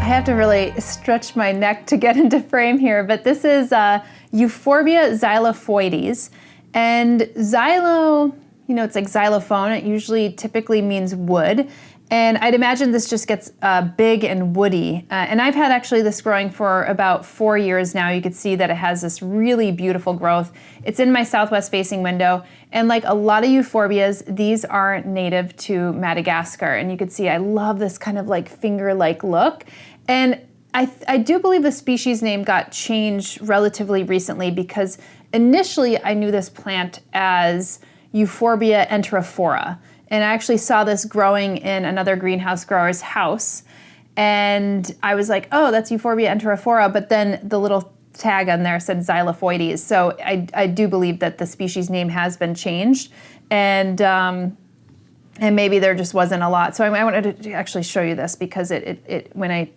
have to really stretch my neck to get into frame here, but this is Euphorbia xylophylloides. And xylo, it's like xylophone. It usually typically means wood. And I'd imagine this just gets big and woody. And I've had actually this growing for about 4 years now. You can see that it has this really beautiful growth. It's in my southwest facing window. And like a lot of euphorbias, these are native to Madagascar. And you can see I love this kind of like finger-like look. And I do believe the species name got changed relatively recently because initially I knew this plant as Euphorbia enterophora. And I actually saw this growing in another greenhouse grower's house. And I was like, oh, that's Euphorbia enterophora. But then the little tag on there said xylophylloides. So I do believe that the species name has been changed. And maybe there just wasn't a lot. So I wanted to actually show you this because when I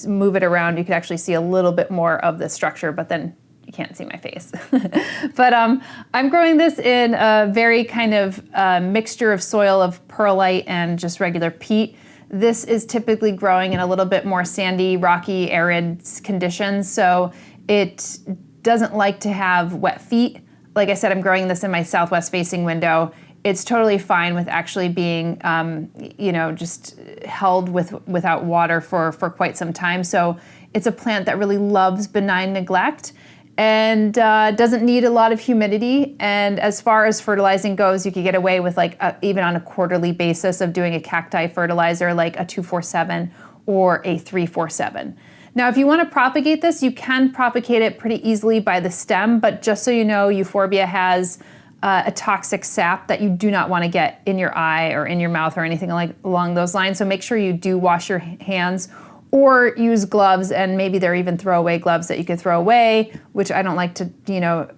move it around, you can actually see a little bit more of the structure, but then you can't see my face. But I'm growing this in a very kind of mixture of soil of perlite and just regular peat. This is typically growing in a little bit more sandy, rocky, arid conditions. So it doesn't like to have wet feet. Like I said, I'm growing this in my southwest facing window. It's totally fine with actually being, just held without water for quite some time. So it's a plant that really loves benign neglect and doesn't need a lot of humidity. And as far as fertilizing goes, you could get away with even on a quarterly basis of doing a cacti fertilizer like a 247 or a 347. Now, if you want to propagate this, you can propagate it pretty easily by the stem, but just so you know, Euphorbia has a toxic sap that you do not want to get in your eye or in your mouth or anything along those lines. So make sure you do wash your hands or use gloves, and maybe there are even throwaway gloves that you could throw away, which I don't like to,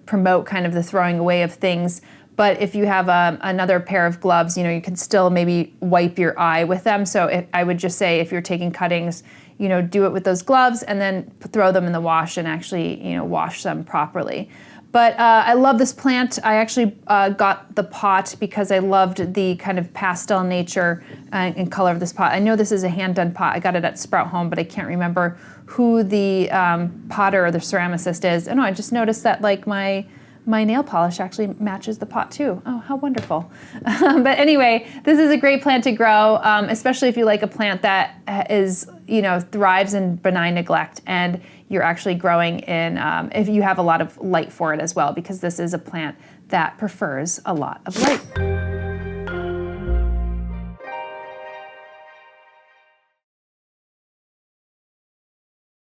promote kind of the throwing away of things. But if you have another pair of gloves, you can still maybe wipe your eye with them. So I would just say if you're taking cuttings, do it with those gloves and then throw them in the wash and actually, wash them properly. But I love this plant. I actually got the pot because I loved the kind of pastel nature and color of this pot. I know this is a hand-done pot. I got it at Sprout Home, but I can't remember who the potter or the ceramicist is. And I just noticed that my nail polish actually matches the pot too. Oh, how wonderful. But anyway, this is a great plant to grow, especially if you like a plant that is, thrives in benign neglect and you're actually growing in, if you have a lot of light for it as well, because this is a plant that prefers a lot of light.